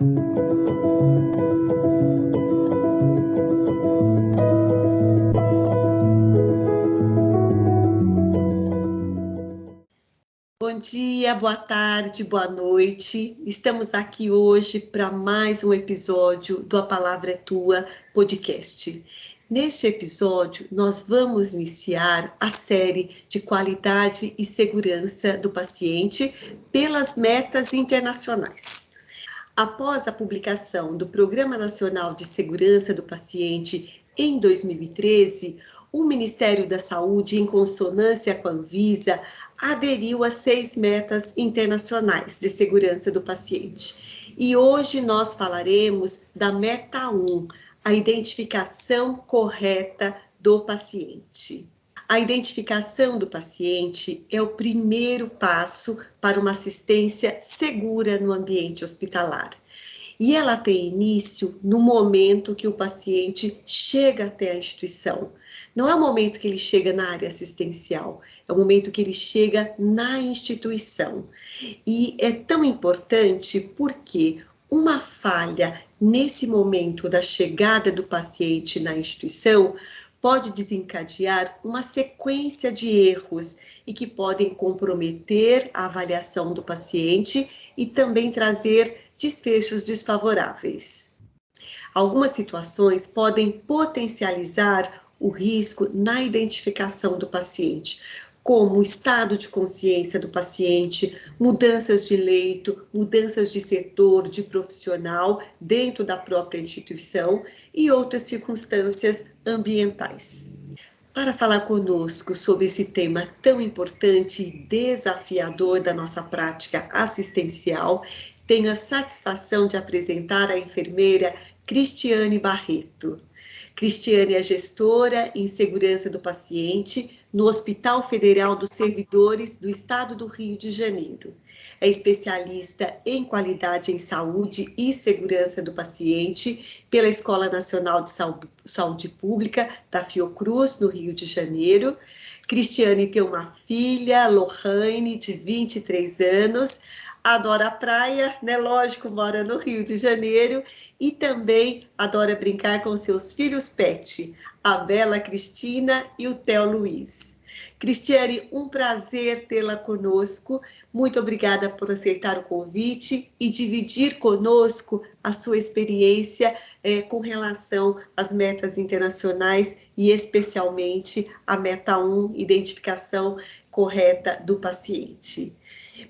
Bom dia, boa tarde, boa noite. Estamos aqui hoje para mais um episódio do A Palavra é Tua podcast. Neste episódio, nós vamos iniciar a série de qualidade e segurança do paciente pelas metas internacionais. Após a publicação do Programa Nacional de Segurança do Paciente em 2013, o Ministério da Saúde, em consonância com a Anvisa, aderiu a 6 metas internacionais de segurança do paciente. E hoje nós falaremos da meta 1, a identificação correta do paciente. A identificação do paciente é o primeiro passo para uma assistência segura no ambiente hospitalar. E ela tem início no momento que o paciente chega até a instituição. Não é o momento que ele chega na área assistencial, é o momento que ele chega na instituição. E é tão importante porque uma falha nesse momento da chegada do paciente na instituição pode desencadear uma sequência de erros e que podem comprometer a avaliação do paciente e também trazer desfechos desfavoráveis. Algumas situações podem potencializar o risco na identificação do paciente, como o estado de consciência do paciente, mudanças de leito, mudanças de setor, de profissional dentro da própria instituição e outras circunstâncias ambientais. Para falar conosco sobre esse tema tão importante e desafiador da nossa prática assistencial, tenho a satisfação de apresentar a enfermeira Cristiane Barreto. Cristiane é gestora em segurança do paciente no Hospital Federal dos Servidores do Estado do Rio de Janeiro. É especialista em qualidade em saúde e segurança do paciente pela Escola Nacional de Saúde Pública da Fiocruz, no Rio de Janeiro. Cristiane tem uma filha, Lohane, de 23 anos, adora a praia, né? Lógico, mora no Rio de Janeiro e também adora brincar com seus filhos pet, a Bela Cristina e o Theo Luiz. Cristiane, um prazer tê-la conosco. Muito obrigada por aceitar o convite e dividir conosco a sua experiência com relação às metas internacionais e especialmente a meta 1, identificação correta do paciente.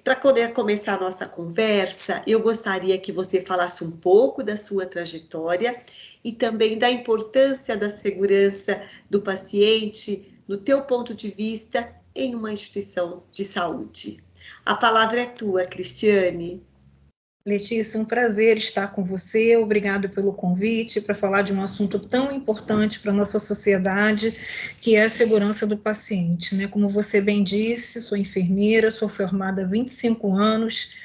Para poder começar a nossa conversa, eu gostaria que você falasse um pouco da sua trajetória e também da importância da segurança do paciente no teu ponto de vista em uma instituição de saúde. A palavra é tua, Cristiane. Letícia, um prazer estar com você, obrigado pelo convite para falar de um assunto tão importante para a nossa sociedade, que é a segurança do paciente, né? Como você bem disse, sou enfermeira, sou formada há 25 anos,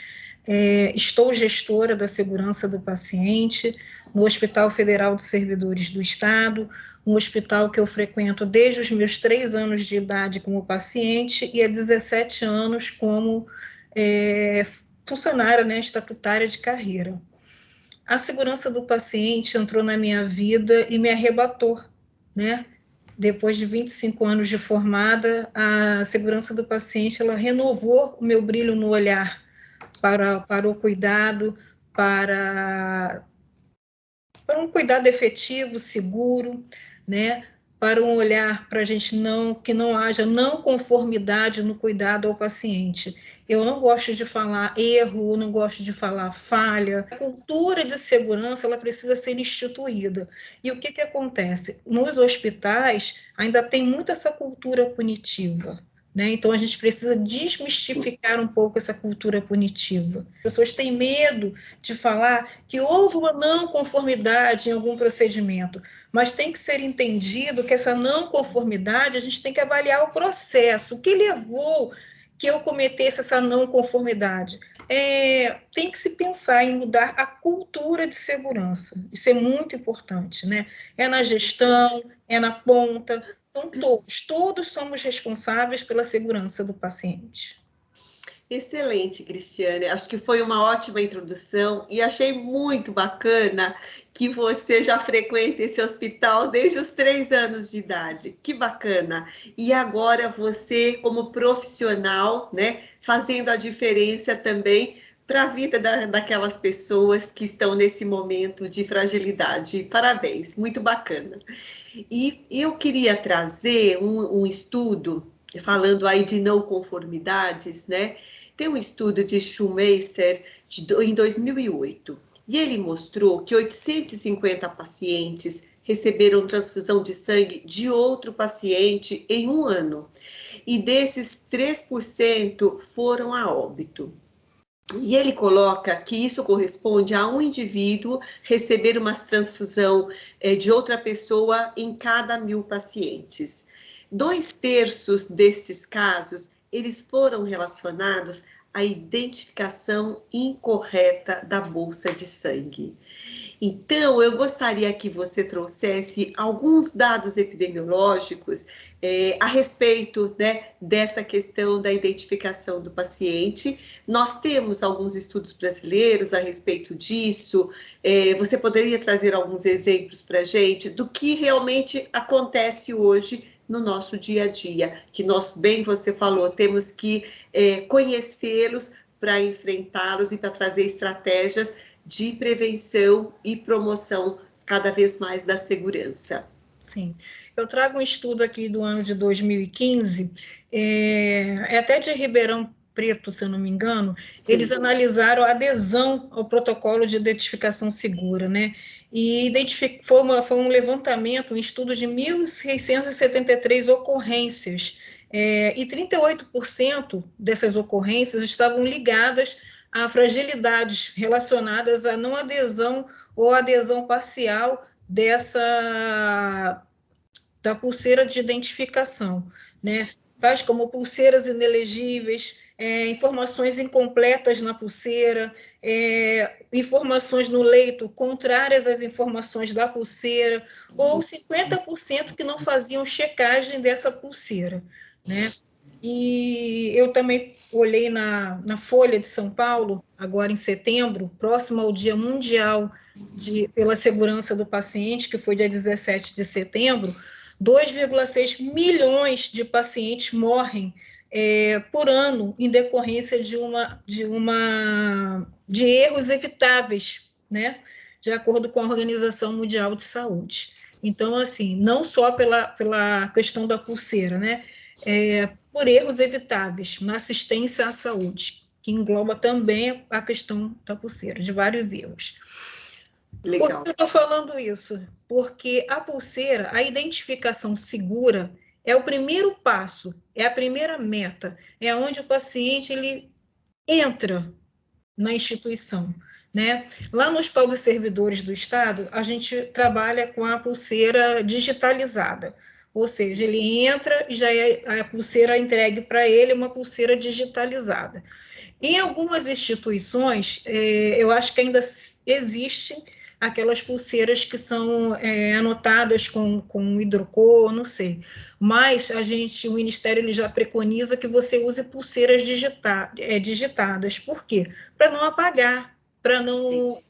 estou gestora da segurança do paciente no Hospital Federal dos Servidores do Estado, um hospital que eu frequento desde os meus 3 anos de idade como paciente e há 17 anos como funcionária, né, estatutária de carreira. A segurança do paciente entrou na minha vida e me arrebatou, né? Depois de 25 anos de formada, a segurança do paciente, ela renovou o meu brilho no olhar para o cuidado, para um cuidado efetivo, seguro, né? Para um olhar para a gente que não haja não conformidade no cuidado ao paciente. Eu não gosto de falar erro, não gosto de falar falha. A cultura de segurança ela precisa ser instituída. E o que acontece? Nos hospitais ainda tem muito essa cultura punitiva. Né? Então, a gente precisa desmistificar um pouco essa cultura punitiva. As pessoas têm medo de falar que houve uma não conformidade em algum procedimento, mas tem que ser entendido que essa não conformidade, a gente tem que avaliar o processo, o que levou que eu cometesse essa não conformidade. Tem que se pensar em mudar a cultura de segurança, isso é muito importante, né? É na gestão, é na ponta, são todos somos responsáveis pela segurança do paciente. Excelente, Cristiane. Acho que foi uma ótima introdução e achei muito bacana que você já frequenta esse hospital desde os 3 anos de idade. Que bacana! E agora você, como profissional, né, fazendo a diferença também para a vida daquelas pessoas que estão nesse momento de fragilidade. Parabéns, muito bacana. E eu queria trazer um estudo, falando aí de não conformidades, né? Tem um estudo de Schumacher em 2008, e ele mostrou que 850 pacientes receberam transfusão de sangue de outro paciente em um ano, e desses 3% foram a óbito. E ele coloca que isso corresponde a um indivíduo receber uma transfusão de outra pessoa em cada 1.000 pacientes. 2/3 destes casos, eles foram relacionados à identificação incorreta da bolsa de sangue. Então, eu gostaria que você trouxesse alguns dados epidemiológicos a respeito, né, dessa questão da identificação do paciente. Nós temos alguns estudos brasileiros a respeito disso. Você poderia trazer alguns exemplos para a gente do que realmente acontece hoje no nosso dia a dia, que nós, bem você falou, temos que conhecê-los para enfrentá-los e para trazer estratégias de prevenção e promoção cada vez mais da segurança. Sim, eu trago um estudo aqui do ano de 2015, até de Ribeirão Preto, se eu não me engano. Sim. Eles analisaram a adesão ao protocolo de identificação segura, né? E foi um levantamento, um estudo de 1.673 ocorrências, e 38% dessas ocorrências estavam ligadas a fragilidades relacionadas à não adesão ou adesão parcial da pulseira de identificação, né? Tais como pulseiras inelegíveis, informações incompletas na pulseira, informações no leito contrárias às informações da pulseira, ou 50% que não faziam checagem dessa pulseira, né? E eu também olhei na Folha de São Paulo, agora em setembro, próximo ao Dia Mundial pela Segurança do Paciente, que foi dia 17 de setembro, 2,6 milhões de pacientes morrem por ano em decorrência de erros evitáveis, né? De acordo com a Organização Mundial de Saúde. Então, assim, não só pela questão da pulseira, né? Por erros evitáveis na assistência à saúde, que engloba também a questão da pulseira, de vários erros. Legal. Por que eu estou falando isso? Porque a pulseira, a identificação segura, é o primeiro passo, é a primeira meta, é onde o paciente ele entra na instituição, né? Lá no Hospital dos Servidores do Estado, a gente trabalha com a pulseira digitalizada, ou seja, ele entra e já é a pulseira entregue para ele, uma pulseira digitalizada. Em algumas instituições, eu acho que ainda existem aquelas pulseiras que são anotadas com hidrocor, não sei. Mas o Ministério ele já preconiza que você use pulseiras digitadas. Por quê? Para não apagar, para não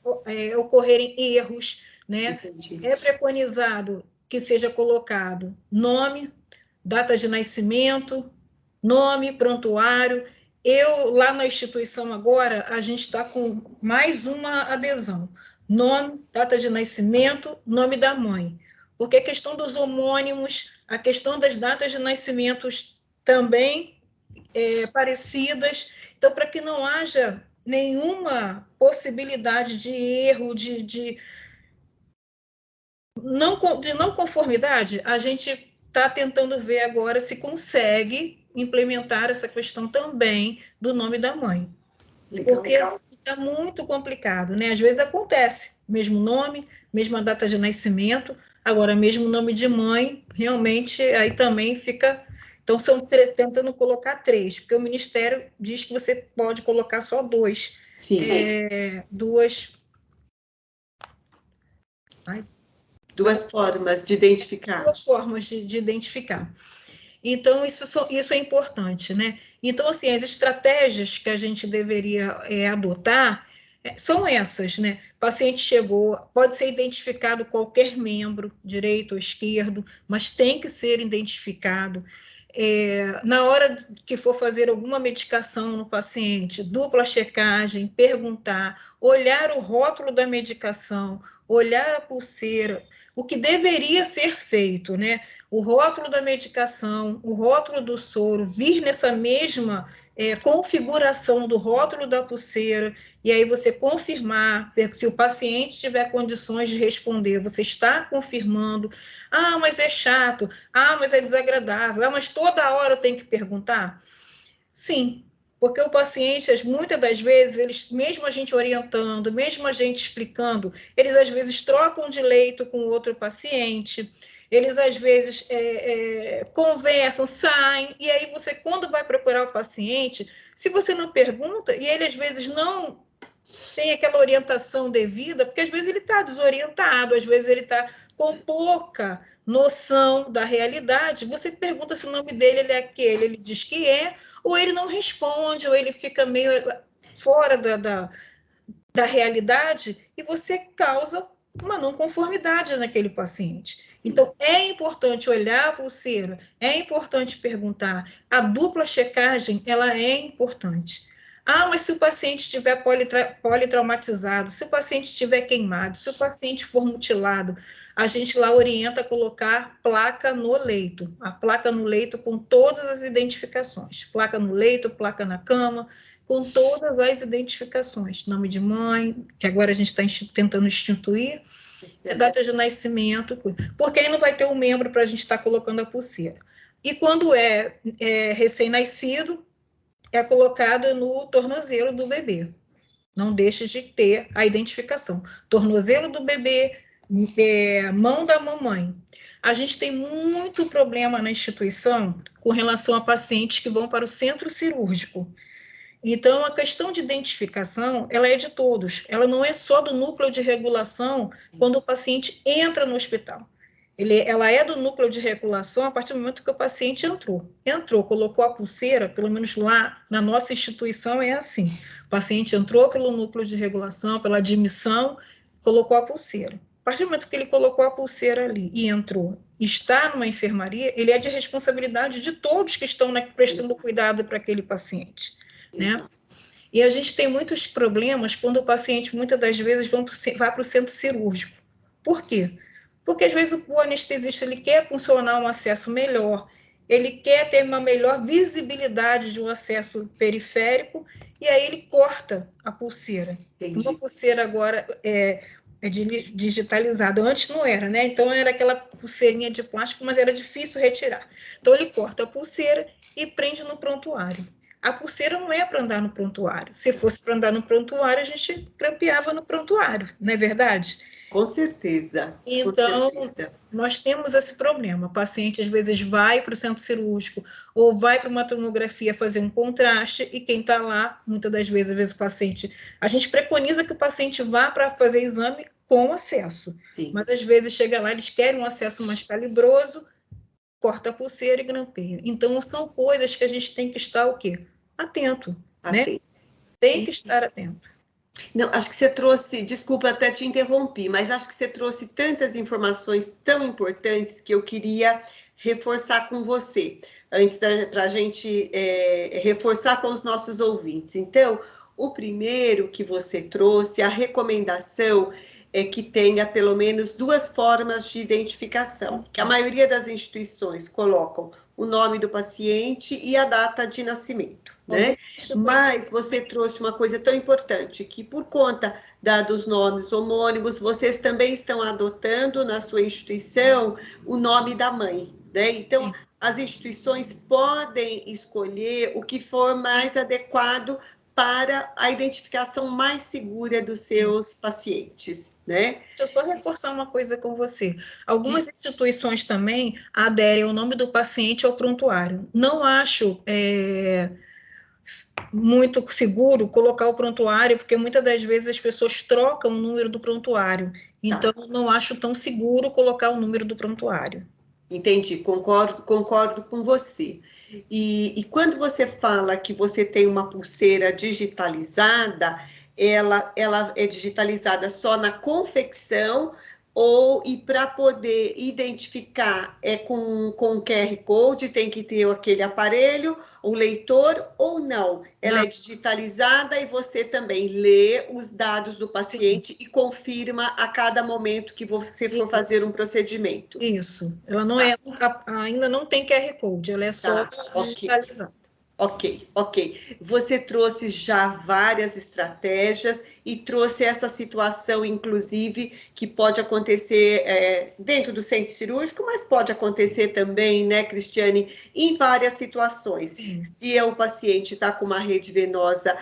ocorrerem erros, né? Entendi. É preconizado que seja colocado nome, data de nascimento, nome, prontuário. Lá na instituição agora, a gente está com mais uma adesão. Nome, data de nascimento, nome da mãe. Porque a questão dos homônimos, a questão das datas de nascimentos também parecidas. Então, para que não haja nenhuma possibilidade de erro, de não conformidade, a gente está tentando ver agora se consegue implementar essa questão também do nome da mãe. Legal. Porque está muito complicado, né? Às vezes acontece, mesmo nome, mesma data de nascimento, agora mesmo nome de mãe, realmente aí também fica. Então, estão tentando colocar 3, porque o Ministério diz que você pode colocar só 2. Sim. Duas formas de identificar. Duas formas de identificar. Então, isso é importante, né? Então, assim, as estratégias que a gente deveria adotar são essas, né? O paciente chegou, pode ser identificado qualquer membro, direito ou esquerdo, mas tem que ser identificado. Na hora que for fazer alguma medicação no paciente, dupla checagem, perguntar, olhar o rótulo da medicação, olhar a pulseira, o que deveria ser feito, né? O rótulo da medicação, o rótulo do soro, vir nessa mesma configuração do rótulo da pulseira, e aí você confirmar, se o paciente tiver condições de responder, você está confirmando, mas é chato, mas é desagradável, mas toda hora eu tenho que perguntar? Sim, porque o paciente, muitas das vezes, eles, mesmo a gente orientando, mesmo a gente explicando, eles às vezes trocam de leito com outro paciente, eles às vezes conversam, saem, e aí você, quando vai procurar o paciente, se você não pergunta, e ele às vezes não tem aquela orientação devida, porque às vezes ele está desorientado, às vezes ele está com pouca noção da realidade, você pergunta se o nome dele ele é aquele, ele diz que é, ou ele não responde, ou ele fica meio fora da realidade, e você causa uma não conformidade naquele paciente. Então, é importante olhar a pulseira, é importante perguntar. A dupla checagem, ela é importante. Mas se o paciente estiver politraumatizado, se o paciente estiver queimado, se o paciente for mutilado, a gente lá orienta a colocar placa no leito. A placa no leito com todas as identificações. Placa no leito, placa na cama, com todas as identificações. Nome de mãe, que agora a gente está tentando instituir, data de nascimento, porque aí não vai ter um membro para a gente estar colocando a pulseira. E quando é recém-nascido, é colocado no tornozelo do bebê. Não deixe de ter a identificação. Tornozelo do bebê, mão da mamãe. A gente tem muito problema na instituição com relação a pacientes que vão para o centro cirúrgico. Então, a questão de identificação, ela é de todos. Ela não é só do núcleo de regulação quando o paciente entra no hospital. Ela é do núcleo de regulação a partir do momento que o paciente entrou, colocou a pulseira, pelo menos lá na nossa instituição é assim. O paciente entrou pelo núcleo de regulação, pela admissão, colocou a pulseira. A partir do momento que ele colocou a pulseira ali e entrou, está numa enfermaria, ele é de responsabilidade de todos que estão prestando cuidado para aquele paciente, né? E a gente tem muitos problemas quando o paciente, muitas das vezes, vai para o centro cirúrgico. Por quê? Porque, às vezes, o anestesista ele quer funcionar um acesso melhor, ele quer ter uma melhor visibilidade de um acesso periférico, e aí ele corta a pulseira. Entendi. Uma pulseira agora é digitalizada. Antes não era, né? Então, era aquela pulseirinha de plástico, mas era difícil retirar. Então, ele corta a pulseira e prende no prontuário. A pulseira não é para andar no prontuário. Se fosse para andar no prontuário, a gente grampeava no prontuário, não é verdade? Com certeza. Então, com certeza. Nós temos esse problema. O paciente, às vezes, vai para o centro cirúrgico ou vai para uma tomografia fazer um contraste e quem está lá, muitas das vezes, às vezes o paciente... A gente preconiza que o paciente vá para fazer exame com acesso. Sim. Mas, às vezes, chega lá, eles querem um acesso mais calibroso, corta a pulseira e grampeia. Então, são coisas que a gente tem que estar, o quê? Atento, né? Tem que estar atento. Não, acho que você trouxe, desculpa até te interrompi, mas acho que você trouxe tantas informações tão importantes que eu queria reforçar com você, antes para a gente reforçar com os nossos ouvintes. Então, o primeiro que você trouxe, a recomendação é que tenha pelo menos 2 formas de identificação, que a maioria das instituições colocam o nome do paciente e a data de nascimento, né? Mas você trouxe uma coisa tão importante, que por conta dos nomes homônimos, vocês também estão adotando na sua instituição o nome da mãe, né? Então, as instituições podem escolher o que for mais adequado para a identificação mais segura dos seus pacientes, né? Deixa eu só reforçar uma coisa com você. Algumas instituições também aderem ao nome do paciente ao prontuário. Não acho muito seguro colocar o prontuário, porque muitas das vezes as pessoas trocam o número do prontuário. Então, não acho tão seguro colocar o número do prontuário. Entendi, concordo com você. E quando você fala que você tem uma pulseira digitalizada, ela é digitalizada só na confecção ou e para poder identificar com QR Code tem que ter aquele aparelho, o leitor ou não? Ela Não, é digitalizada e você também lê os dados do sim, paciente e confirma a cada momento que você for fazer um procedimento. isso. Ela não Tá, é, ainda não tem QR Code, ela é só tá, ok. digitalizada. Ok, ok. Você trouxe já várias estratégias e trouxe essa situação, inclusive, que pode acontecer dentro do centro cirúrgico, mas pode acontecer também, né, Cristiane, em várias situações. Sim, Se o paciente está com uma rede venosa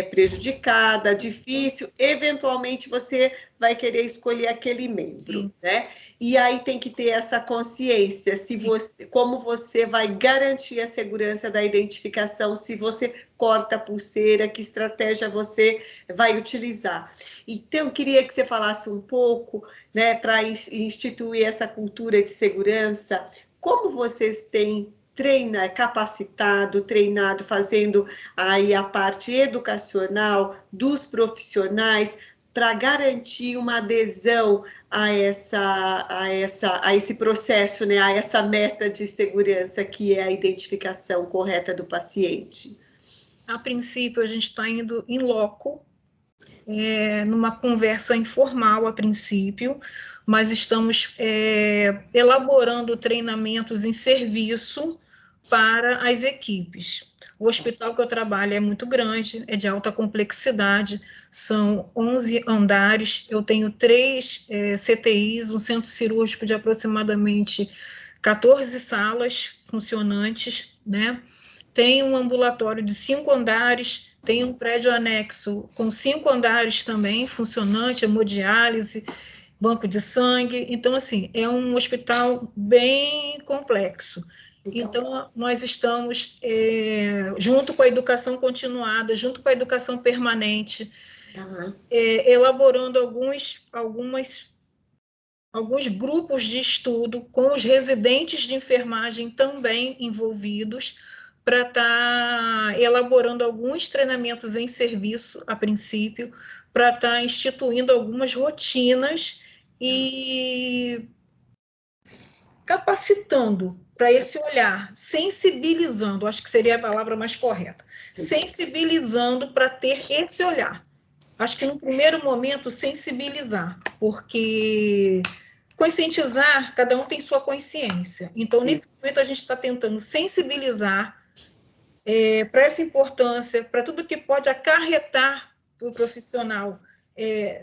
prejudicada, difícil, eventualmente você vai querer escolher aquele membro, sim, né? E aí tem que ter essa consciência, se sim. você, como você vai garantir a segurança da identificação, se você corta a pulseira, que estratégia você vai utilizar. Então, eu queria que você falasse um pouco, né, para instituir essa cultura de segurança, como vocês têm treinado, fazendo aí a parte educacional dos profissionais para garantir uma adesão a esse processo, né, a essa meta de segurança que é a identificação correta do paciente. A princípio, a gente está indo em loco, numa conversa informal a princípio, mas estamos elaborando treinamentos em serviço para as equipes. O hospital que eu trabalho é muito grande, é de alta complexidade, são 11 andares, eu tenho 3 CTIs, um centro cirúrgico de aproximadamente 14 salas funcionantes, né? Tem um ambulatório de 5 andares, tem um prédio anexo com 5 andares também, funcionante, hemodiálise, banco de sangue. Então, assim, é um hospital bem complexo. Então, nós estamos, junto com a educação continuada, junto com a educação permanente, elaborando alguns grupos de estudo com os residentes de enfermagem também envolvidos, para estar elaborando alguns treinamentos em serviço, a princípio, para estar instituindo algumas rotinas e capacitando para esse olhar, sensibilizando, acho que seria a palavra mais correta, sensibilizando para ter esse olhar. Acho que no primeiro momento, sensibilizar, porque conscientizar, cada um tem sua consciência. Então, Sim. nesse momento, a gente está tentando sensibilizar para essa importância, para tudo que pode acarretar para o profissional.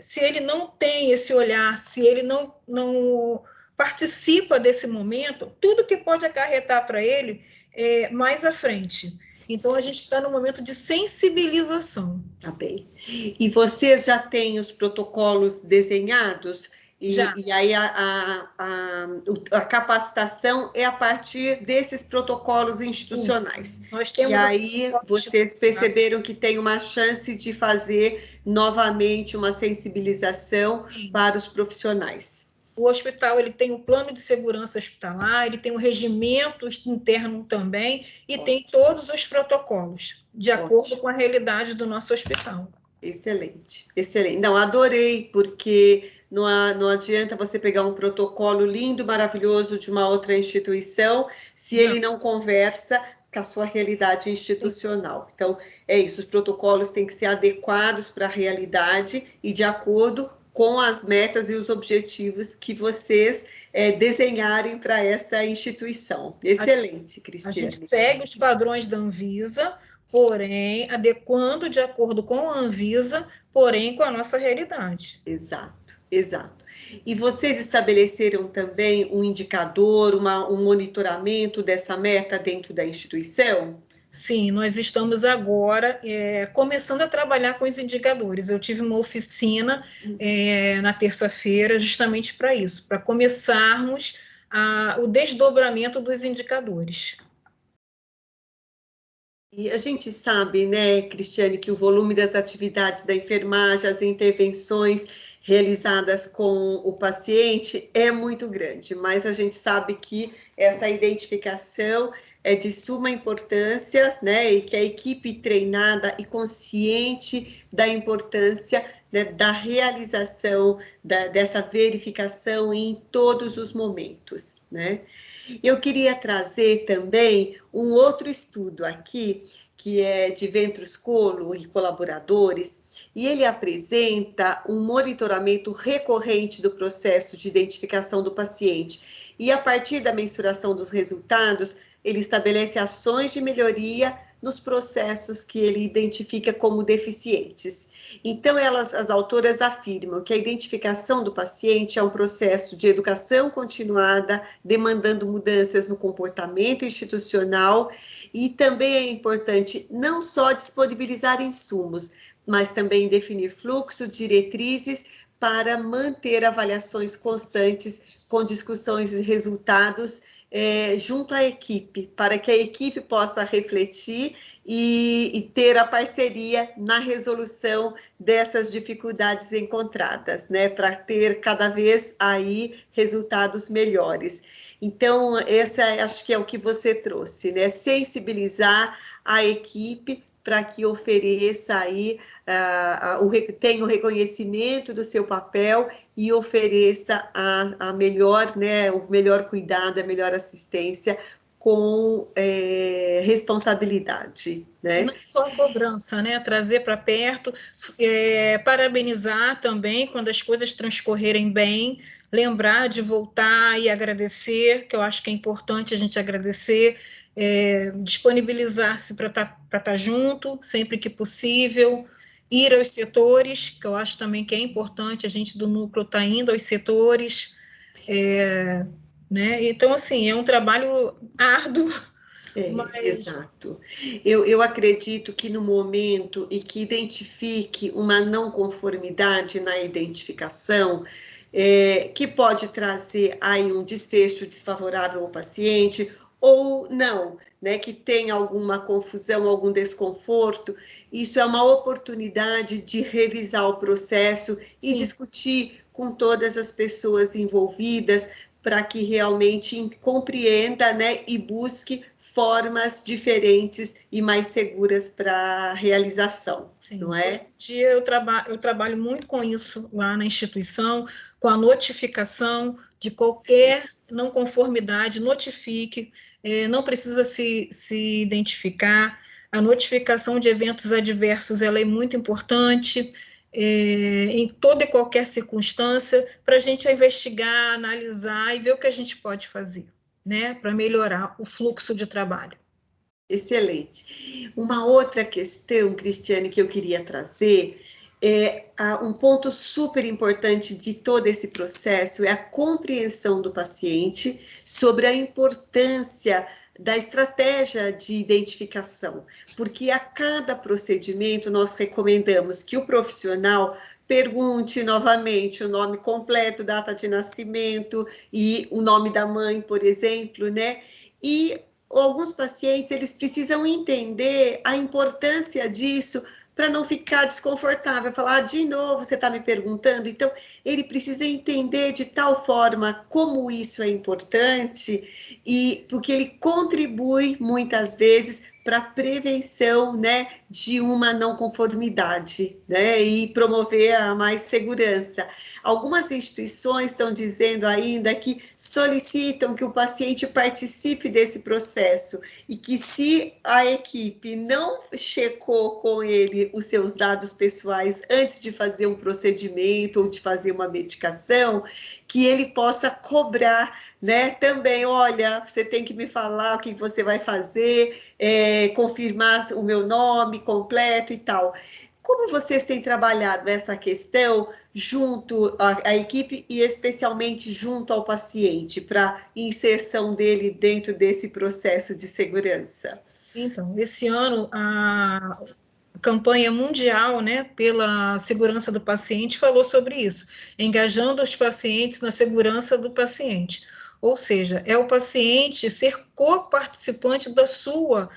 Se ele não tem esse olhar, se ele não participa desse momento, tudo que pode acarretar para ele mais à frente. Então, a gente está no momento de sensibilização. Tá bem. E vocês já têm os protocolos desenhados? Já. E aí a capacitação é a partir desses protocolos institucionais. Nós E temos aí vocês perceberam que tem uma chance de fazer novamente uma sensibilização para os profissionais. O hospital ele tem o plano de segurança hospitalar, ele tem o regimento interno também e tem todos os protocolos de acordo com a realidade do nosso hospital. Excelente, excelente. Não, adorei, porque não adianta você pegar um protocolo lindo, maravilhoso de uma outra instituição, se ele não conversa com a sua realidade institucional. Então, é isso, os protocolos têm que ser adequados para a realidade e de acordo com as metas e os objetivos que vocês desenharem para essa instituição. Excelente, Cristiane. A gente segue os padrões da Anvisa, porém, adequando de acordo com a Anvisa, porém, com a nossa realidade. Exato, exato. E vocês estabeleceram também um indicador, um monitoramento dessa meta dentro da instituição? Sim, nós estamos agora começando a trabalhar com os indicadores. Eu tive uma oficina na terça-feira justamente para isso, para começarmos o desdobramento dos indicadores. E a gente sabe, né, Cristiane, que o volume das atividades da enfermagem, as intervenções, realizadas com o paciente é muito grande, mas a gente sabe que essa identificação é de suma importância, né, e que a equipe treinada e consciente da importância, né, da realização dessa verificação em todos os momentos, né. Eu queria trazer também um outro estudo aqui, que é de Ventruscolo e colaboradores, e ele apresenta um monitoramento recorrente do processo de identificação do paciente. E a partir da mensuração dos resultados, ele estabelece ações de melhoria nos processos que ele identifica como deficientes. Então, as autoras afirmam que a identificação do paciente é um processo de educação continuada, demandando mudanças no comportamento institucional, e também é importante não só disponibilizar insumos, mas também definir fluxo, diretrizes para manter avaliações constantes com discussões de resultados junto à equipe, para que a equipe possa refletir e ter a parceria na resolução dessas dificuldades encontradas, né, para ter cada vez aí resultados melhores. Então, essa acho que é o que você trouxe, né, sensibilizar a equipe para que ofereça aí, tenha o reconhecimento do seu papel e ofereça a melhor, né, o melhor cuidado, a melhor assistência com responsabilidade, né? Não só cobrança, né? Trazer para perto, parabenizar também quando as coisas transcorrerem bem, lembrar de voltar e agradecer, que eu acho que é importante a gente agradecer, disponibilizar-se para estar junto, sempre que possível, ir aos setores, que eu acho também que é importante, a gente do núcleo estar indo aos setores, né? Então, assim, é um trabalho árduo, mas... Exato. Eu acredito que no momento em que identifique uma não conformidade na identificação, que pode trazer aí um desfecho desfavorável ao paciente, ou não, né, que tem alguma confusão, algum desconforto, isso é uma oportunidade de revisar o processo e Sim. discutir com todas as pessoas envolvidas, para que realmente compreenda, né, e busque formas diferentes e mais seguras para a realização, Sim. Não é? Hoje em dia eu trabalho muito com isso lá na instituição, com a notificação de qualquer não conformidade, notifique, não precisa se identificar, a notificação de eventos adversos ela é muito importante, em toda e qualquer circunstância, para a gente investigar, analisar e ver o que a gente pode fazer, né, para melhorar o fluxo de trabalho. Excelente. Uma outra questão, Cristiane, que eu queria trazer um ponto super importante de todo esse processo é a compreensão do paciente sobre a importância da estratégia de identificação, porque a cada procedimento nós recomendamos que o profissional pergunte novamente o nome completo, data de nascimento e o nome da mãe, por exemplo, né? E alguns pacientes, eles precisam entender a importância disso para não ficar desconfortável, falar, de novo, você está me perguntando? Então, ele precisa entender de tal forma como isso é importante, e porque ele contribui, muitas vezes, para a prevenção, né, de uma não conformidade, né, e promover a mais segurança. Algumas instituições estão dizendo ainda que solicitam que o paciente participe desse processo e que se a equipe não checou com ele os seus dados pessoais antes de fazer um procedimento ou de fazer uma medicação, que ele possa cobrar, né, também, olha, você tem que me falar o que você vai fazer, confirmar o meu nome completo e tal. Como vocês têm trabalhado essa questão junto à equipe e especialmente junto ao paciente, para inserção dele dentro desse processo de segurança? Então, esse ano, a campanha mundial, né, pela segurança do paciente falou sobre isso, engajando os pacientes na segurança do paciente. Ou seja, é o paciente ser co-participante da sua,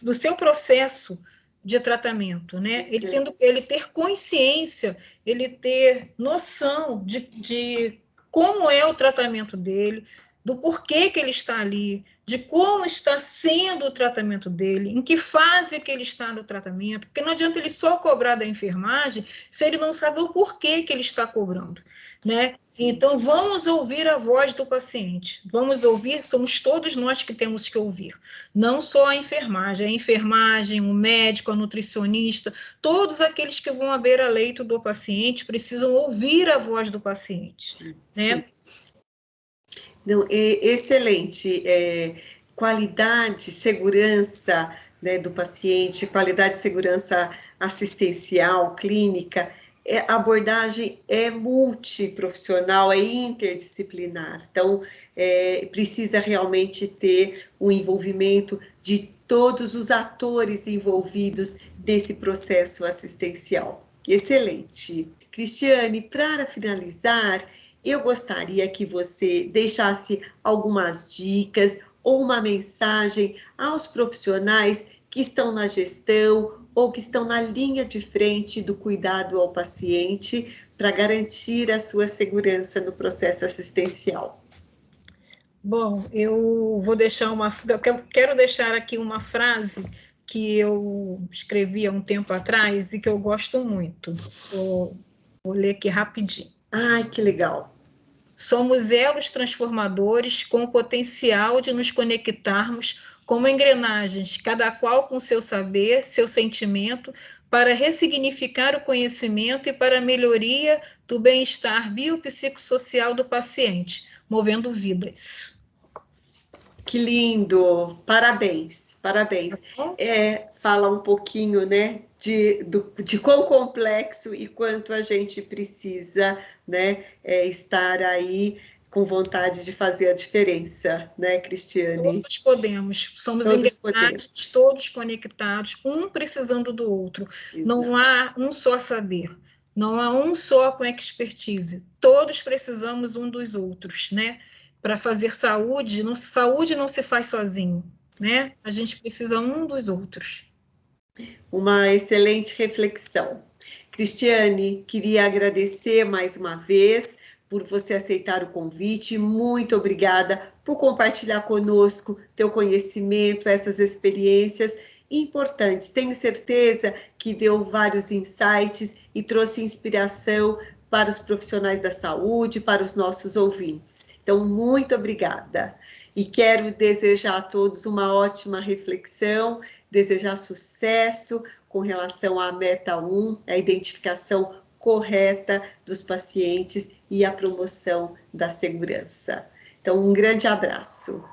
do seu processo de tratamento, né? Excelente. Ele ter consciência, ele ter noção de como é o tratamento dele, do porquê que ele está ali, de como está sendo o tratamento dele, em que fase que ele está no tratamento, porque não adianta ele só cobrar da enfermagem se ele não sabe o porquê que ele está cobrando, né? Então, vamos ouvir a voz do paciente, vamos ouvir, somos todos nós que temos que ouvir, não só a enfermagem, o médico, a nutricionista, todos aqueles que vão à beira-leito do paciente precisam ouvir a voz do paciente, Sim, né? sim. Não, excelente. Qualidade, segurança, né, do paciente, qualidade e segurança assistencial, clínica, a abordagem é multiprofissional, é interdisciplinar. Então, precisa realmente ter o envolvimento de todos os atores envolvidos nesse processo assistencial. Excelente. Cristiane, para finalizar, eu gostaria que você deixasse algumas dicas ou uma mensagem aos profissionais que estão na gestão ou que estão na linha de frente do cuidado ao paciente para garantir a sua segurança no processo assistencial. Bom, eu quero deixar aqui uma frase que eu escrevi há um tempo atrás e que eu gosto muito. Vou ler aqui rapidinho. Ai, que legal. Somos elos transformadores com o potencial de nos conectarmos como engrenagens, cada qual com seu saber, seu sentimento, para ressignificar o conhecimento e para a melhoria do bem-estar biopsicossocial do paciente, movendo vidas. Que lindo! Parabéns, parabéns. Fala um pouquinho, né, de quão complexo e quanto a gente precisa, né, estar aí com vontade de fazer a diferença, né, Cristiane? Todos podemos, somos Todos engrenagens, podemos. todos conectados, um precisando do outro. Exato. Não há um só saber, não há um só com expertise. Todos precisamos um dos outros, né? Para fazer saúde não se faz sozinho, né? A gente precisa um dos outros. Uma excelente reflexão. Cristiane, queria agradecer mais uma vez por você aceitar o convite. Muito obrigada por compartilhar conosco teu conhecimento, essas experiências importantes. Tenho certeza que deu vários insights e trouxe inspiração para os profissionais da saúde, para os nossos ouvintes. Então, muito obrigada. E quero desejar a todos uma ótima reflexão, desejar sucesso com relação à meta 1, a identificação correta dos pacientes e a promoção da segurança. Então, um grande abraço.